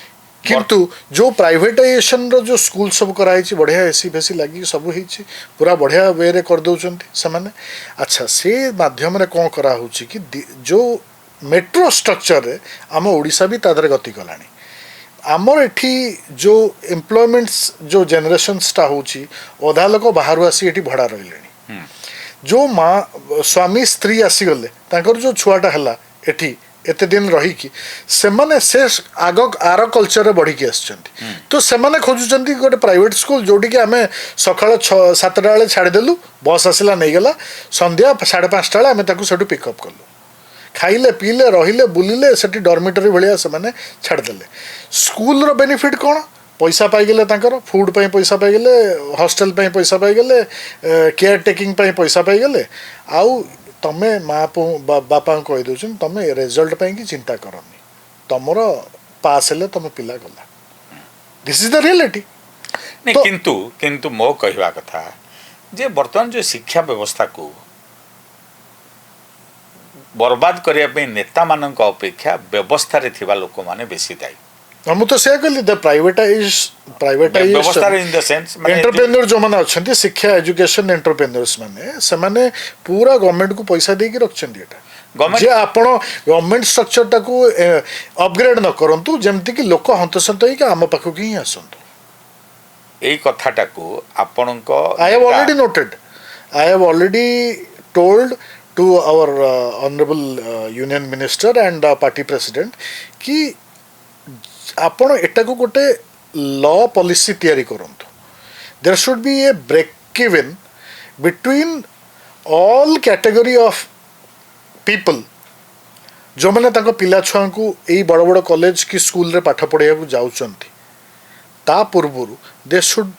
किंतु जो प्राइवेटाइजेशन रो जो स्कूल सब कराई छी बढ़िया एसी फेसी लागी सब ही छी पूरा बढ़िया वे रे कर दउचंती समान अच्छा से माध्यम रे कोन करा होची कि जो मेट्रो स्ट्रक्चर रे हम ओडिसा भी तादर गति कलानी आमर एठी जो एम्प्लॉयमेंट्स जो जनरेशन टा होची ओधा लोक बाहर आसी एठी भड़ा रहिलेनी जो माँ स्वामी स्त्री आसी गले तांकर जो छुआटा हला एठी एते दिन रही कि सेमाने से आग आर कल्चर बढ़ी की आछंती तो सेमाने खोजुचंती गोटे प्राइवेट स्कूल जोडी कि आमे सकाळ 7टा बेले छाड़ी देलु बस आसिला नहीं गला संध्या 5:30 बेले आमे ताकू सेटू पिकअप कलु खाइले पीले रहिले बुलिले सेठी डॉर्मिटरी भलिया से माने छाड़ देले स्कूल रो बेनिफिट कोन पैसा पाई गेले तांकर फूड पई पैसा पाई गेले हॉस्टल पई पैसा पाई गेले केयर टेकिंग पई पैसा पाई गेले आउ तमे माँ बापा कहि दउछन तमे रिजल्ट पई की चिंता करनी तमरो पास हेले तमे पिला गला दिस इज द रियलिटी नहीं किंतु मो कहवा कथा जे वर्तमान जो शिक्षा व्यवस्था को बर्बाद करिया पे नेता मानक अपेक्षा व्यवस्था रे थिबा लोक माने बेसी दायी हम तो से कहली the privatisation in the sense entrepreneur जो माने अछंती शिक्षा एजुकेशन एंटरप्रेन्योर्स माने से माने पूरा गवर्नमेंट को पैसा दे के रखछंती एटा जे आपण गवर्नमेंट स्ट्रक्चर टा को अपग्रेड न करंतु जेमति कि लोक हंतसंत होई के आम पाखु की ही आसंतु एई कथाटा को आपणको I have already noted I have already told to our honorable union minister and party president कि आपण एटा को गोटे लॉ पॉलिसी तैयारी करंतु there should be a break even between all category of people जो माने ताको पिला छुआ को एई बड़ बड़ कॉलेज की स्कूल रे पाठ पढ़िया को जाउचंती ता पूर्वरु they should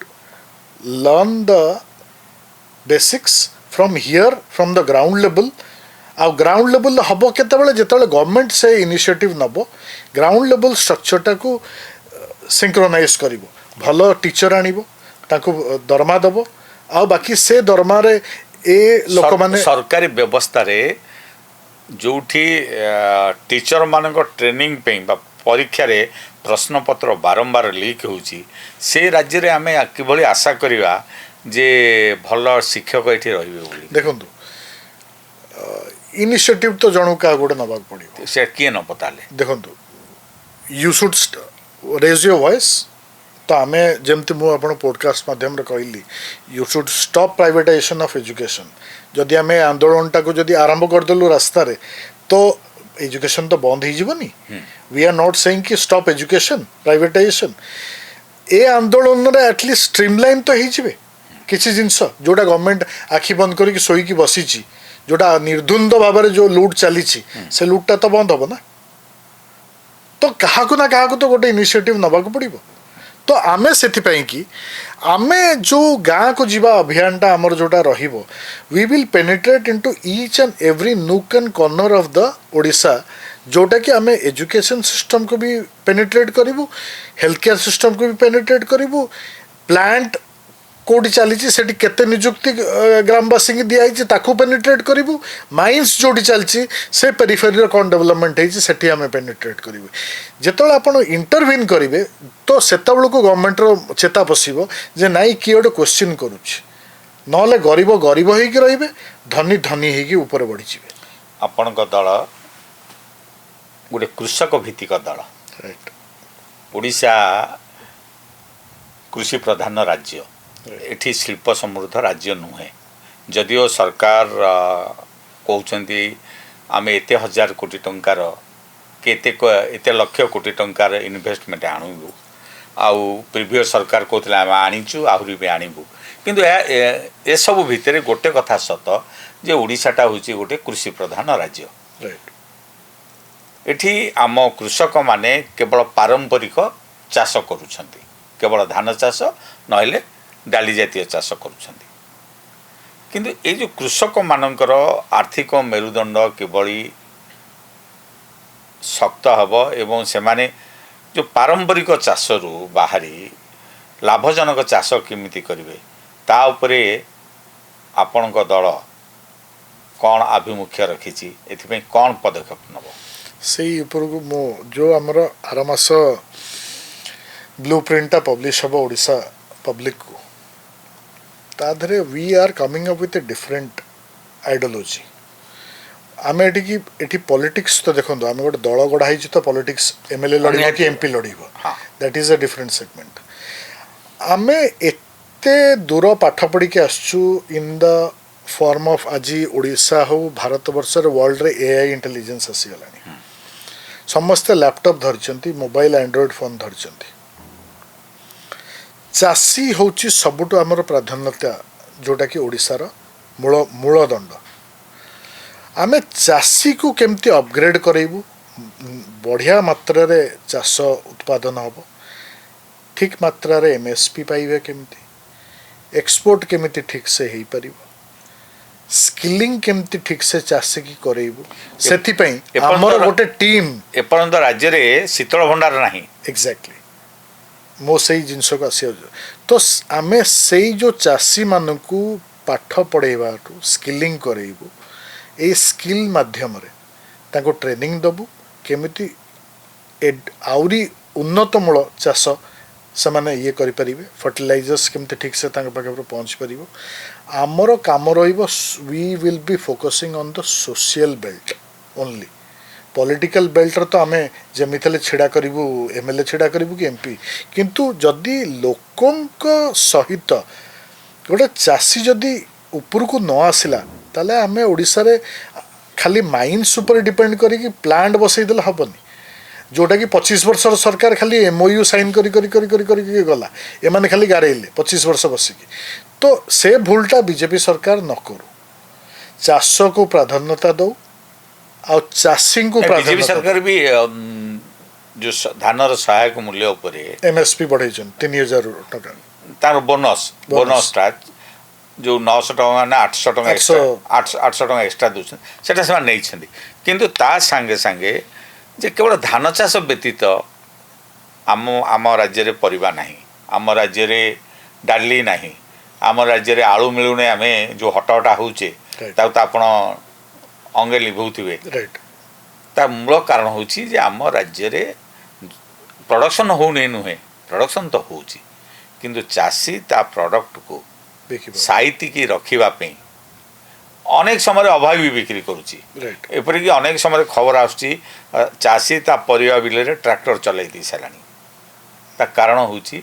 learn the basics from here from the ground level आ ग्राउंड लेवल हम केतबेले जेतबेले गवर्नमेंट से इनिशिएटिव नबो ग्राउंड लेवल स्ट्रक्चर को सिंक्रोनाइज करिवो भलो टीचर आनिबो ताको दरमा दबो आ बाकी से दरमा रे ए लोक माने सरकारी व्यवस्था रे जोठी टीचर मानक ट्रेनिंग पे परीक्षा रे प्रश्न पत्र बारंबार लीक होउची से राज्य रे आमे किभली आशा करिवा जे भल शिक्षक एठी रहिबे बोली देखंतु इनिशिएटिव तो जनू का गोटे नबाक पड़िबो से किए न बताले देखंतु you should raise your voice तो आमे जेमति मु आपण पॉडकास्ट माध्यम रे कहली you should stop privatisation of education जदि आमे आंदोलन टा को जदि आरंभ कर देलु रास्ता रे तो एजुकेशन तो बंद होनी वी आर नॉट सेइंग कि स्टॉप एजुकेशन प्राइवेटाइजेशन ए आंदोलन रे एटलिस्ट स्ट्रीमलाइन तो होइजिबे किसी जिनस जोटा गवर्नमेंट आखि बंद करके शोईकी बसीची जोटा निर्धुंद भाव में जो लुट चली से लुटटा तो बंद हम ना तो क्या ना क्या तो गोटे इनिशिएटिव नबाक पड़ो तो आमे से कि आमे जो गाँ को जीवा अभियानटा आमर जोटा रहिबो we will penetrate into each and every nook and corner of the Odisha जोटा कि आमे एजुकेशन सिस्टम को भी पेनिट्रेट करूँ हेल्थ केयर सिस्टम को भी पेनिट्रेट करूँ प्लांट कोटी चली केते निजुक्ति ग्रामवासी की दिखाई ताकू पेनिट्रेट करूँ माइंस जोटी चलती से पेरिफेरी कौन डेवलपमेंट होती आम पेनिट्रेट करूँ जिते आप इंटरव्यून करेंगे तो से गवर्नमेंटर चेता पशिब जे नाई किए गोटे क्वेश्चन करुच्ची ना गरीब गरीब होगी रे धनी धनी होगी ऊपर बढ़ी आपण दल गोटे कृषक भित्तिक दल राइट ओडिशा कृषि प्रधान राज्य एठी शिल्प समृद्ध राज्य नुहे जदिओ सरकार कहते आम एत हजार कोटी टंकार एत लक्ष कोटी टंकार इन्वेस्टमेंट आणुबू आउ प्रिवियस सरकार कहते आम आनीचु आहरी भी आणबू किंतु ए सब भितर गोटे कथा सत जे ओडिशाटा होची गोटे कृषि प्रधान राज्य राइट एठी आम कृषक माने केवल पारंपरिक चाष करुछंती केवल धान चाष नहेले डाली जातीय चाष करुछंती किंतु ए जो कृषक मानकर आर्थिक मेरुदंड किभली शक्त हब एवं से माने जो पारंपरिक चाष रु बाहरी लाभजनक चाष केमिति करिवे ता उपरे आपणक दल कौन आभिमुख्य रखिछि एथिपई कौन पदक्षेप नब से ऊपर को मो जो आमर आर मास ब्लू प्रिंटा पब्लिश हम ओडिशा पब्लिक को ताधरे we are coming up with a different ideology आम एटी पॉलिटिक्स तो देखो आम गोटे दल गढ़ाई तो पॉलिटिक्स एमएलए लड़ कि एमपी लड़ that is a different segment आम एते दूर पाठ पढ़ी के आसचु इन द फॉर्म ऑफ आज ओडिशा हो भारत वर्ष वर्ल्ड रे एआई इंटेलिजेंस आसीगलानी समस्ते लैपटॉप धरचंती मोबाइल एंड्रॉइड फोन धरचंती चाषी होची सबुठु आमर प्राधान्यता जोटा कि ओडिशार मूलदंड आमे चाषी को केमती अपग्रेड करेबू बढ़िया मात्रा रे चाष उत्पादन हम ठीक मात्रा रे एमएसपी पाइबे केमती एक्सपोर्ट केमती ठीक से हो पार स्किलिंग केमती ठीक से चाषी की करेबू से आमर गोटे टीम एपर्यंत राज्य रे शीतल भंडार नहीं एग्जैक्टली मो से जिनस को आस तो आम से जो चाषी मान को पाठ पढ़ेबा स्किलिंग करेबू ए स्किल माध्यम रे ट्रेनिंग दबू केमिति आउरी उन्नतमूल चाष से माने ये करें फर्टिलाइजर्स केमती ठीक से पाखे पहुँच पार आमर काम we will be focusing on the social belt only political belt तो आम जमी छिड़ा करूँ एमएलए छिड़ा करूँ कि एमपी किंतु जदि लोकों सहित गोटे चाषी जदि ऊपर को न आसला ताले आम ओडिशा रे खाली माइंस उपर डिपेंड करी प्लांट बसईदेले हेनी जोटा कि 25 वर्ष सरकार खाली एमओयू साइन करी गला एमाने खाली गारेले 25 वर्ष बसिकी तो से भूलटा बीजेपी सरकार न करू चाष को प्राधान्यता दो आ चाषी को बीजेपी सरकार भी जो धानर सहायक मूल्य उपरे एमएसपी बढ़ाई 3000 टका तार बोनस जो 900 टका ना 800 टका 800 टका एक्स्ट्रा दूसरे सेटा से नहीं किंतु ता संगे संगे जे केवल धान चाष व्यतीत आम राज्य रे परिबा नहीं आम राज्य रे डाली नहीं आम राज्य रे आलू मिलुने आमे जो हटाहटा होचे ता आपण अंगे लिभौथिबे ता मूल कारण होची जे आम राज्य रे प्रोडक्शन होने नुहे प्रोडक्शन तो होची किंतु चाषी ता प्रोडक्ट को साइती की रखिबा पे अनेक समय अभावी बिक्री करुच्ची एपरिक अनेक समय खबर आसुची चाषी ता परिवा बिल ट्रैक्टर चलाई दी सारानी ता कारण होची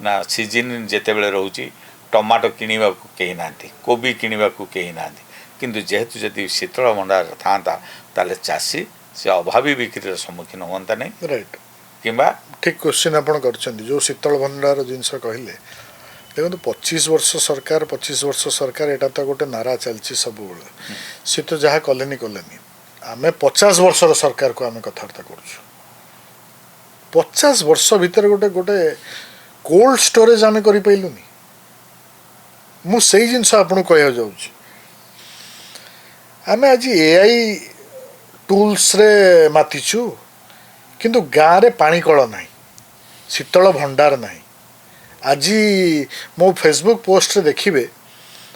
ना सीजन जेते बेले रहउची टमाटो किनिबा को केही नांती कोबी किनिबा को केही नांती किंतु जेहेतु जदि शीतल भंडार था ताले चाषी से अभावी बिक्री सम्मुखीन हुअंता नहीं राइट किंबा ठीक क्वेश्चन आपण करछन्ती जो शीतल भंडार जिनस कहले देखो 25 वर्ष सरकार एटा तो गोटे नारा चलची सब सी तो जहाँ कलेनी आम 50 वर्षर सरकार को आम कथबार्ता कर 50 वर्ष भितर गोटे गोटे कोल्ड स्टोरेज आम कर पाइलुनी मुझे जिनस आपको कह जाऊँ आम आज एआई टूल्स रे मातिचु किंतु गाँव रे पानी कल ना शीतल भंडार ना आज मो फेसबुक पोस्ट रे देखिए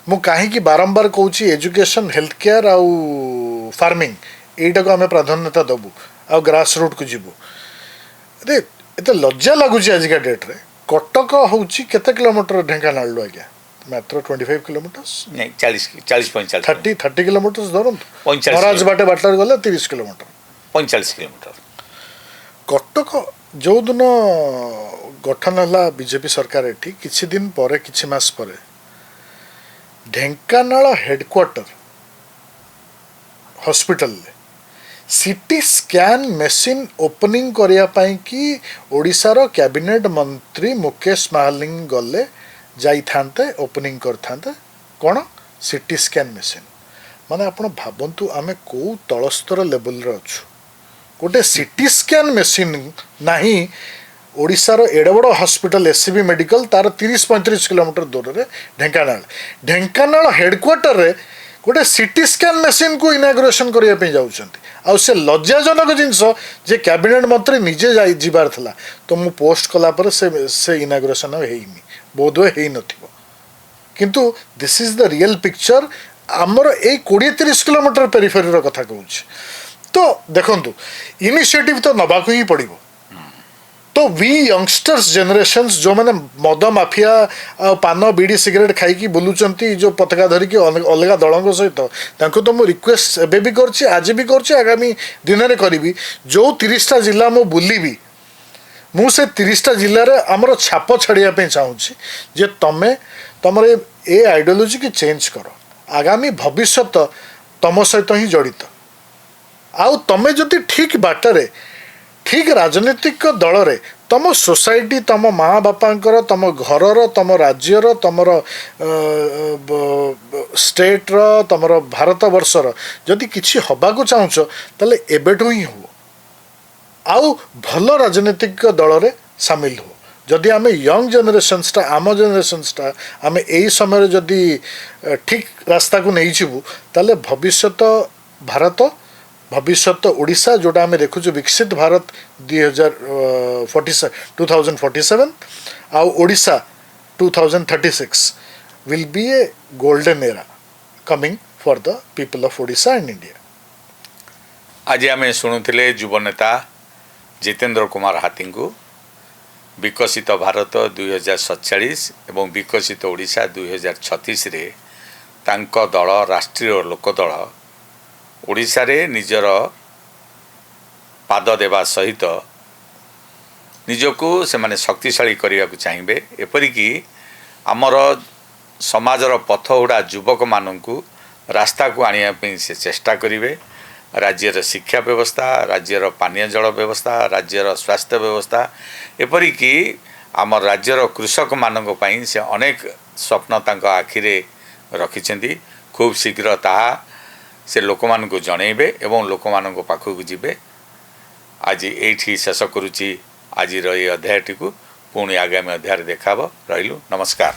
मु कहीं बारंबार कहूँ एजुकेशन हेल्थ केयर आउ फार्मिंग यहीटा को आम प्राधान्यता दबू आ ग्रास रूट को जीवु अरे एत लज्जा लगुच आजिका डेट रे कटक हूँ केते किलोमीटर ढेंकानाल आज्ञा मात्र 25 किलोमीटर्स नहीं 40-45 30 किलोमीटर्स धरत 45 महाराज बाटे बाटर गले 30 किलोमीटर 45 किलोमीटर कटक जो दिन गठन है बीजेपी सरकार एठी किछि दिन परे किछि मास परे Dhenkanal headquarter hospital CT scan machine opening करिया पाई कि ओडिशार कैबिनेट मंत्री मुकेश महालिंग गले जाई थांते ओपनिंग कर थांते कौन सीटी स्कैन मशीन माने आपण भाबंतु आमे को तलस्तर लेवल रे अछु गोटे सीटी स्कैन मशीन नाही ओडिशार एड बड़ हॉस्पिटल एससीबी मेडिकल तार 30-35 किलोमीटर दूर रे ढेंकानाल हेडक्वार्टर रे गोटे सीटी स्कैन मशीन को इनाग्रेशन करिया पे जाउछंती आ से लज्जाजनक जिनस जे कैबिनेट मंत्री निजे जाई जिबार थला तो मु पोस्ट कला पर से इनाग्रेशन हेइनी बोधवे हेइ नथिबो किंतु this is the real picture आमर ए 20-30 किलोमीटर पेरिफेरी कथा कहूँ तो देखंतु इनिशिएटिव तो नबाकु ही पड़िबो तो वी यंगस्टर्स जनरेशन्स जो मैंने मद माफिया पान बीड़ी सिगरेट खाई बुलूचंती जो पताका धरिकी अलग दलों सहित तांको तो मु रिक्वेस्ट एबे भी करछि आज भी करछि आगामी दिन में करी जो 30टा जिला मु बुलिबी मु से 30टा जिले रे हमर छाप छड़िया पे चाहूँगी जे तमे तमरे ए आइडियोलॉजी की चेंज कर आगामी भविष्यत तम सहित ही जड़ित आउ तमे जदि ठीक बाटरे ठीक राजनीतिक दल रे तम सोसाइटी तम माँ बापांकर तम घरर तम राज्यर तमर स्टेट्र तमर भारत वर्षर जदि किछि हबाकू चाहूछ ताले एबेठू ही हो आउ भल राजनीतिक दल रे सामिल हो जदि आमे यंग जनरेशन्सटा आम जनरेशन्सटा आमे एई समय जदि ठीक रास्ता को नहीं जीवु ताले भविष्यत भारत भविष्यत ओडिशा जोटा आमे देखुछु विकसित भारत 2047 आउ Odisha 2036 will be A golden era coming for the people of Odisha and India. आज आमे शुणुथिले युव नेता जितेंद्र कुमार हाथी को विकसित भारत 2047 एवं विकसित ओडिशा 2036 रे तांको दल राष्ट्रीय लोकदल ओडिशा रे निजर पाद देवा सहित निजको से माने शक्तिशाली करने को चाहिए एपरिकी आमर समाजर पथहुड़ा युवक मानू रास्ता को आने से चेष्टा करेंगे राज्यर शिक्षा व्यवस्था राज्यर पानीय जल व्यवस्था राज्यर स्वास्थ्य व्यवस्था एपरिकी आम राज्यर कृषक मानक पई से अनेक स्वप्न तांको आखिरे रखिछंती खूब शीघ्र ताहा से लोक मान को जनइबे एवं लोक मान पाखक जीवे आज एठी शेष करुच्ची आज अध्यायटी को पुणी आगामी अध्याय देखाब रहिलु नमस्कार।